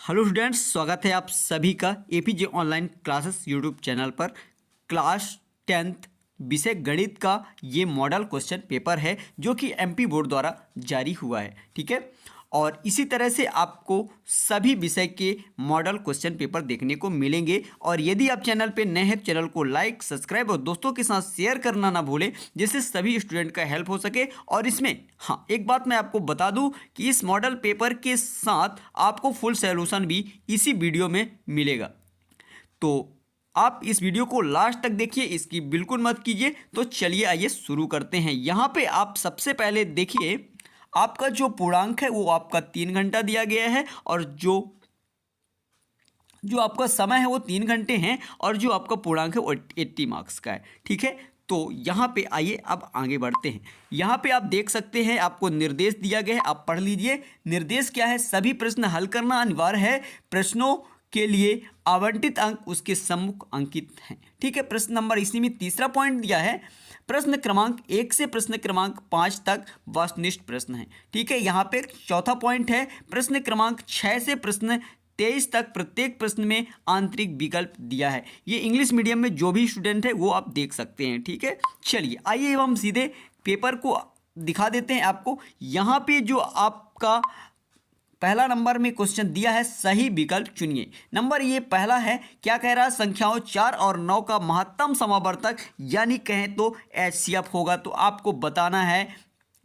Hello students, स्वागत है आप सभी का APJ online classes YouTube channel पर। क्लास 10th विषय गणित का ये मॉडल क्वेश्चन पेपर है जो कि एमपी बोर्ड द्वारा जारी हुआ है। ठीक है, और इसी तरह से आपको सभी विषय के मॉडल क्वेश्चन पेपर देखने को मिलेंगे। और यदि आप चैनल पे नए हैं, चैनल को लाइक, सब्सक्राइब और दोस्तों के साथ शेयर करना ना भूलें, जिससे सभी स्टूडेंट का हेल्प हो सके। और इसमें एक बात मैं आपको बता दूं कि इस मॉडल पेपर के साथ आपको फुल सॉल्यूशन भी इसी वीडियो में मिलेगा। तो आप इस वीडियो को लास्ट तक देखिए, इसकी बिल्कुल मत कीजिए। तो चलिए आइए शुरू करते हैं। यहाँ पे आप सबसे पहले देखिए, आपका जो पूर्णांक है वो आपका 3 घंटा दिया गया है, और जो आपका समय है वो 3 घंटे हैं, और जो आपका पूर्णांक है वो 80 मार्क्स का है। ठीक है, तो यहाँ पे आइए अब आगे बढ़ते हैं। यहाँ पे आप देख सकते हैं, आपको निर्देश दिया गया है, आप पढ़ लीजिए। निर्देश क्या है? सभी प्रश्न हल करना अनिवार्य है। प्रश्नों के लिए आवंटित अंक उसके सम्मुख अंकित हैं। ठीक है, प्रश्न नंबर इसी में तीसरा पॉइंट दिया है। प्रश्न क्रमांक 1 से प्रश्न क्रमांक 5 तक वस्तुनिष्ठ प्रश्न है। ठीक है, यहाँ पे चौथा पॉइंट है, प्रश्न क्रमांक 6 से प्रश्न 23 तक प्रत्येक प्रश्न में आंतरिक विकल्प दिया है। ये इंग्लिश मीडियम में जो भी स्टूडेंट है वो आप देख सकते हैं। ठीक है, चलिए आइए हम सीधे पेपर को दिखा देते हैं आपको। यहाँ पे जो आपका पहला नंबर में क्वेश्चन दिया है, सही विकल्प चुनिए। नंबर ये पहला है, क्या कह रहा है? संख्याओं 4 और 9 का महत्तम समावर्तक यानी कहें तो एचसीएफ होगा। तो आपको बताना है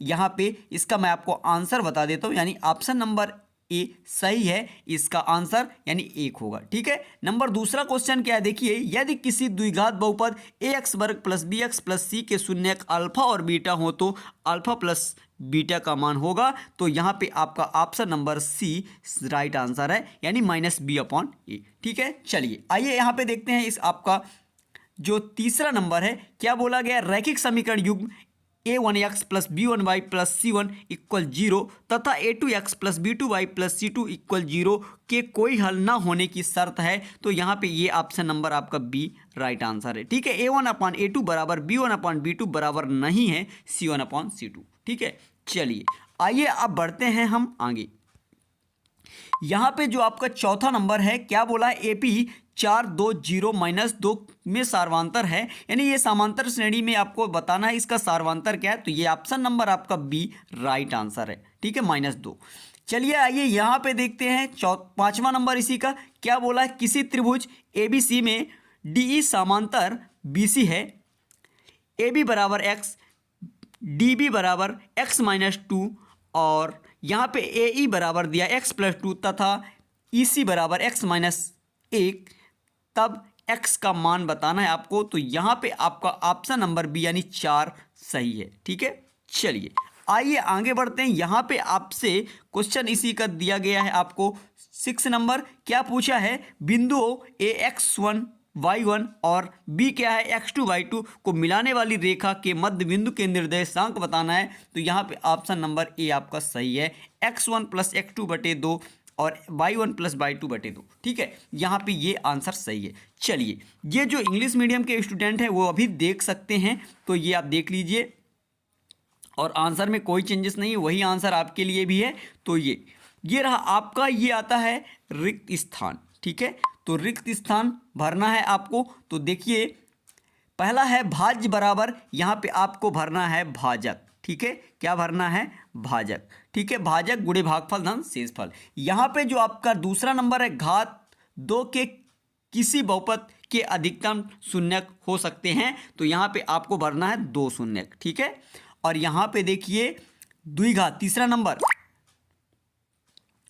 यहाँ पे, इसका मैं आपको आंसर बता देता हूँ, यानी ऑप्शन नंबर ए सही है, इसका आंसर यानी 1 होगा। ठीक है, नंबर दूसरा क्वेश्चन क्या है देखिए, यदि किसी द्विघात बहुपद ax वर्ग प्लस bx प्लस सी के शून्यक अल्फा और बीटा हो तो अल्फा प्लस बीटा का मान होगा। तो यहाँ पे आपका option number c right answer है, यानी -b/a। ठीक है, चलिए आइए यहाँ पे देखते हैं इस आपका जो तीसरा नंबर है, क्या बोला गया? रैखिक समीकरण युग्म a1x plus b1y plus c1 equal 0 तथा a2x plus b2y plus c2 equal 0 के कोई हल ना होने की शर्त है। तो यहाँ पे ये ऑप्शन नंबर आपका बी राइट आंसर है। ठीक है, a1/a2 बराबर b1/b2 बराबर नहीं है c1/c2। ठीक है, चलिए आइए अब बढ़ते हैं हम आगे। यहाँ पे जो आपका चौथा नंबर है, क्या बोला? एपी 4 2 0 -2 में सार्वंतर है, यानी ये समांतर श्रेणी में आपको बताना है इसका सार्वंतर क्या है। तो ये ऑप्शन नंबर आपका बी राइट आंसर है। ठीक है, -2। चलिए आइए यहाँ पे देखते हैं पांचवा नंबर इसी का, क्या बोला है? किसी त्रिभुज एबीसी में डीई समांतर बीसी है, AB बराबर x, DB बराबर x -2, और यहाँ पे AE बराबर दिया x + 2 तथा EC बराबर x -1, तब x का मान बताना है आपको। तो यहाँ पे आपका ऑप्शन नंबर बी यानी 4 सही है। ठीक है, चलिए आइए आगे बढ़ते हैं। यहाँ पे आपसे क्वेश्चन इसी का दिया गया है आपको 6 नंबर, क्या पूछा है? बिंदुओं ax1 y1 और b क्या है? x2 y2 को मिलाने वाली रेखा के मध्य बिंदु के निर्देशांक बताना है। तो यहाँ पे ऑप्शन नंबर ए आपका सही है, x1 + x2/2 और y1 + y2/2। ठीक है, यहाँ पे ये आंसर सही है। चलिए, ये जो इंग्लिश मीडियम के स्टूडेंट हैं वो अभी देख सकते हैं, तो ये आप देख लीजिए, और आंसर में कोई चेंजेस नहीं है, वही आंसर आपके लिए भी है। तो ये रहा आपका, ये आता है रिक्त स्थान। ठीक है, तो रिक्त स्थान भरना है आपको। तो देखिए, पहला है भाज्य बराबर, यहाँ पे आपको भरना है भाजक। ठीक है, क्या भरना है? भाजक। ठीक है, भाजक गुणे भागफल धन शेषफल। यहाँ पे जो आपका दूसरा नंबर है, घात 2 के किसी बहुपद के अधिकतम शून्यक हो सकते हैं। तो यहाँ पे आपको भरना है 2 शून्यक। ठीक है, और यहाँ पे देखिए द्विघात, तीसरा नंबर,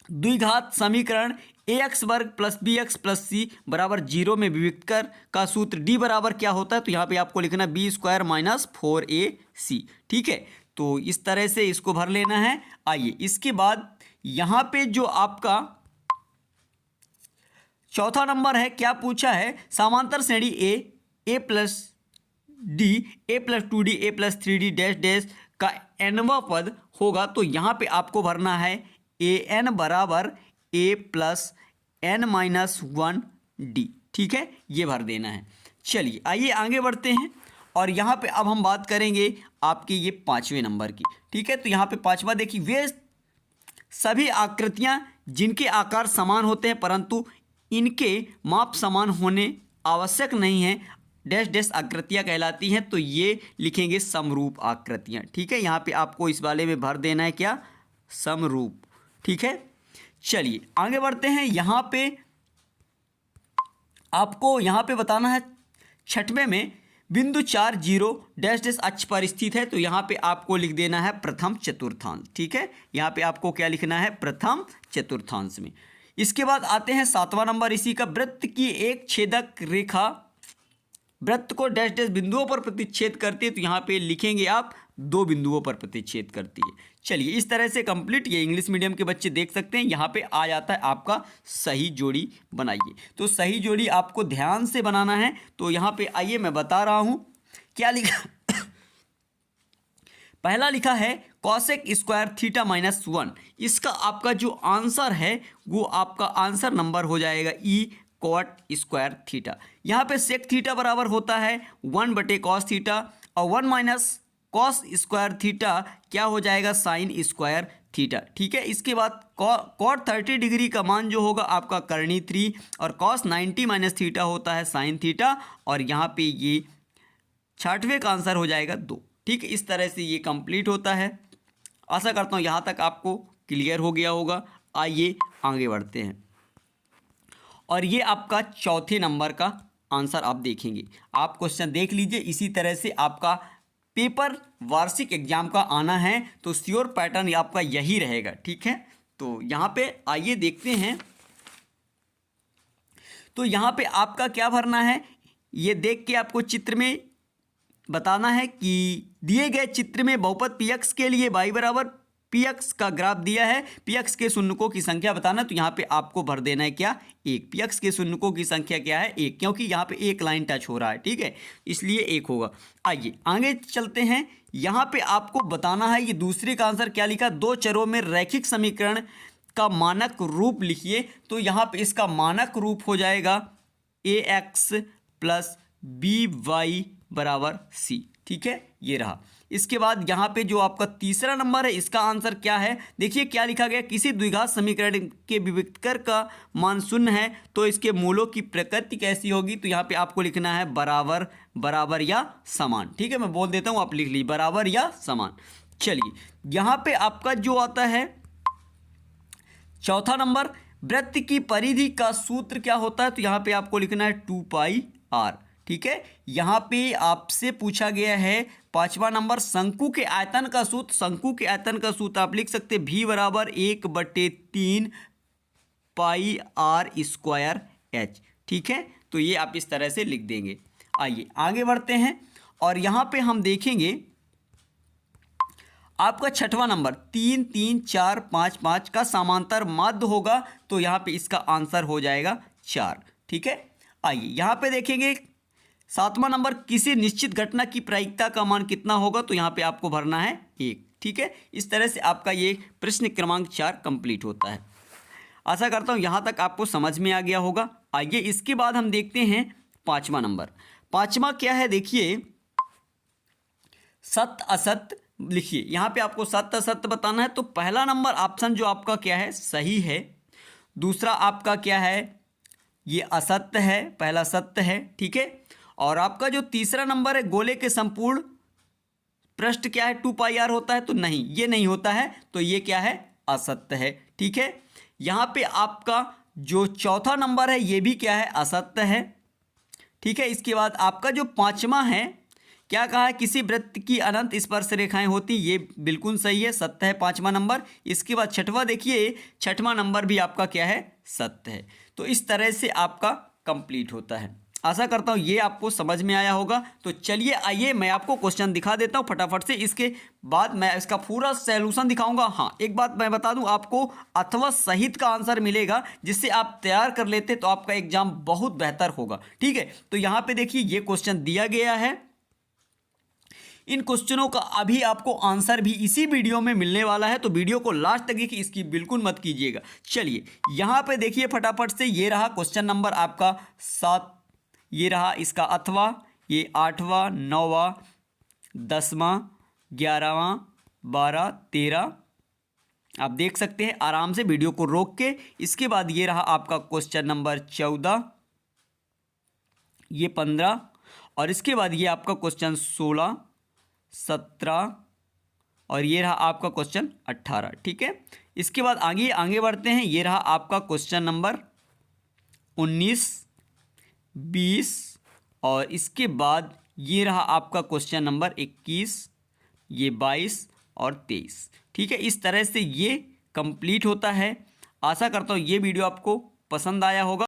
द्विघात समीकरण ax वर्ग प्लस bx प्लस c बराबर 0 में विभक्त कर का सूत्र d बराबर क्या होता है? तो यहाँ पे आपको लिखना b² - 4ac। ठीक है, तो इस तरह से इसको भर लेना है। आइए इसके बाद यहाँ पे जो आपका चौथा नंबर है, क्या पूछा है? समांतर श्रेणी a plus d, a + 2d, a + 3d dash dash का nवां पद होगा। तो यहाँ पे आपको भरना है an बराबर a + n - 1d। ठीक है, ये भर देना है। चलिए आइए आगे बढ़ते हैं, और यहाँ पे अब हम बात करेंगे आपके ये 5वें नंबर की। ठीक है, तो यहाँ पे 5वां देखिए, वे सभी आकृतियाँ जिनके आकार समान होते हैं परंतु इनके माप समान होने आवश्यक नहीं है, डैश डैश आकृतियाँ कहलाती हैं। तो ये लिखेंगे समरूप आकृतियाँ। ठीक है, यहाँ पे आपको इस वाले में भर देना है क्या, समरूप। ठीक है, चलिए आगे बढ़ते हैं। यहाँ पे आपको यहाँ पे बताना है छठवें में बिंदु 4 0 डैश डैश अक्ष पर स्थित है। तो यहाँ पे आपको लिख देना है प्रथम चतुर्थांश। ठीक है, यहाँ पे आपको क्या लिखना है, प्रथम चतुर्थांश में। इसके बाद आते हैं 7वां नंबर इसी का, वृत्त की एक छेदक रेखा वृत्त को डैश डैश बिंदुओं पर प्रतिच्छेद करती है। तो यहाँ पे लिखेंगे आप 2 बिंदुओं पर प्रतिच्छेद करती है। चलिए इस तरह से कंप्लीट, ये इंग्लिश मीडियम के बच्चे देख सकते हैं। यहाँ पे आ जाता है आपका सही जोड़ी बनाइए। तो सही जोड़ी आपको ध्यान से बनाना है। तो यहाँ पे आइए मैं बता रहा हूँ क्या लिखा। पहला लिखा है कॉसेक स्क्वायर थीटा -1। इसका आपका जो आंसर है वो आपका आंसर नंबर हो जाएगा ई कॉट स्क्वायर थीटा। यहाँ पे सेक थीटा बराबर होता है 1/cos थीटा और 1 माइनस कॉस स्क्वायर थीटा क्या हो जाएगा, साइन स्क्वायर थीटा। ठीक है, इसके बाद कॉट 30 डिग्री का मान जो होगा आपका करनी 3 और कॉस 90 माइनस थीटा होता है साइन थीटा। और यहाँ पे ये 6वें का आंसर हो जाएगा 2। ठीक है, इस तरह से ये कंप्लीट होता है। आशा करता हूँ यहाँ तक आपको क्लियर हो गया होगा। आइए आगे बढ़ते हैं और ये आपका चौथे नंबर का आंसर आप देखेंगे। आप क्वेश्चन देख लीजिए, इसी तरह से आपका पेपर वार्षिक एग्जाम का आना है तो श्योर पैटर्न आपका यही रहेगा। ठीक है, तो यहाँ पे आइए देखते हैं। तो यहाँ पे आपका क्या भरना है, ये देख के आपको चित्र में बताना है कि दिए गए चित्र में बहुपद px के लिए y बराबर px का ग्राफ दिया है, px के शून्यकों की संख्या बताना। तो यहाँ पे आपको भर देना है क्या, 1। px के शून्यकों की संख्या क्या है, 1, क्योंकि यहाँ पे एक लाइन टच हो रहा है। ठीक है, इसलिए 1 होगा। आइए आगे चलते हैं। यहाँ पे आपको बताना है ये दूसरे का आंसर क्या लिखा, 2 चरों में रैखिक समीकरण का मानक रूप लिखिए। तो यहाँ पे इसका मानक रूप हो जाएगा ax + by = c। ठीक है, ये रहा। इसके बाद यहाँ पे जो आपका तीसरा नंबर है इसका आंसर क्या है, देखिए क्या लिखा गया, किसी द्विघात समीकरण के विविक्तर का मान 0 है तो इसके मूलों की प्रकृति कैसी होगी। तो यहाँ पे आपको लिखना है बराबर, बराबर या समान। ठीक है, मैं बोल देता हूँ, आप लिख लीजिए बराबर या समान। चलिए यहाँ पे आपका जो आता है चौथा नंबर, वृत्त की परिधि का सूत्र क्या होता है। तो यहाँ पे आपको लिखना है 2πr। ठीक है, यहाँ पे आपसे पूछा गया है 5वां नंबर, शंकु के आयतन का सूत्र। शंकु के आयतन का सूत्र आप लिख सकते v बराबर 1/3 πr² h। ठीक है, तो ये आप इस तरह से लिख देंगे। आइए आगे बढ़ते हैं और यहाँ पे हम देखेंगे आपका 6वां नंबर 3 3 4 5 5 का समांतर माध्य होगा। तो यहाँ पे इसका आंसर हो जाएगा 4। ठीक है, आइए यहाँ पे देखेंगे 7वां नंबर, किसी निश्चित घटना की प्रायिकता का मान कितना होगा। तो यहाँ पे आपको भरना है 1। ठीक है, इस तरह से आपका ये प्रश्न क्रमांक 4 कंप्लीट होता है। आशा करता हूँ यहाँ तक आपको समझ में आ गया होगा। आइए इसके बाद हम देखते हैं 5वां नंबर। 5वां क्या है, देखिए सत्य असत्य लिखिए। यहाँ पे आपको सत्य असत्य बताना है। तो पहला नंबर ऑप्शन जो आपका क्या है, सही है। दूसरा आपका क्या है, ये असत्य है, पहला सत्य है। ठीक है, और आपका जो तीसरा नंबर है, गोले के संपूर्ण पृष्ठ क्या है 2πr होता है। तो नहीं, ये नहीं होता है, तो ये क्या है, असत्य है। ठीक है, यहाँ पे आपका जो चौथा नंबर है ये भी क्या है, असत्य है। ठीक है, इसके बाद आपका जो 5वां है क्या कहा है, किसी वृत्त की अनंत स्पर्श रेखाएं होती, ये बिल्कुल सही है, सत्य है 5वां नंबर। इसके बाद 6वां देखिए, 6वां नंबर भी आपका क्या है, सत्य है। तो इस तरह से आपका कंप्लीट होता है। आशा करता हूँ ये आपको समझ में आया होगा। तो चलिए आइए मैं आपको क्वेश्चन दिखा देता हूँ फटाफट से, इसके बाद मैं इसका पूरा सॉल्यूशन दिखाऊंगा। हाँ, एक बात मैं बता दूं, आपको अथवा सहित का आंसर मिलेगा, जिससे आप तैयार कर लेते तो आपका एग्जाम बहुत बेहतर होगा। ठीक है, तो यहाँ पे देखिए ये क्वेश्चन दिया गया है। इन क्वेश्चनों का अभी आपको आंसर भी इसी वीडियो में मिलने वाला है, तो वीडियो को लास्ट तक देखिए, इसकी बिल्कुल मत कीजिएगा। चलिए यहाँ पे देखिए फटाफट से, ये रहा क्वेश्चन नंबर आपका 7, ये रहा इसका अथवा, ये 8वां 9वां 10वां 11वां 12 13 आप देख सकते हैं आराम से वीडियो को रोक के। इसके बाद ये रहा आपका क्वेश्चन नंबर 14, ये 15, और इसके बाद ये आपका क्वेश्चन 16, 17 और ये रहा आपका क्वेश्चन 18। ठीक है, इसके बाद आगे बढ़ते हैं। ये रहा आपका क्वेश्चन नंबर 19, 20 और इसके बाद ये रहा आपका क्वेश्चन नंबर 21, ये 22 और 23। ठीक है, इस तरह से ये कंप्लीट होता है। आशा करता हूँ ये वीडियो आपको पसंद आया होगा।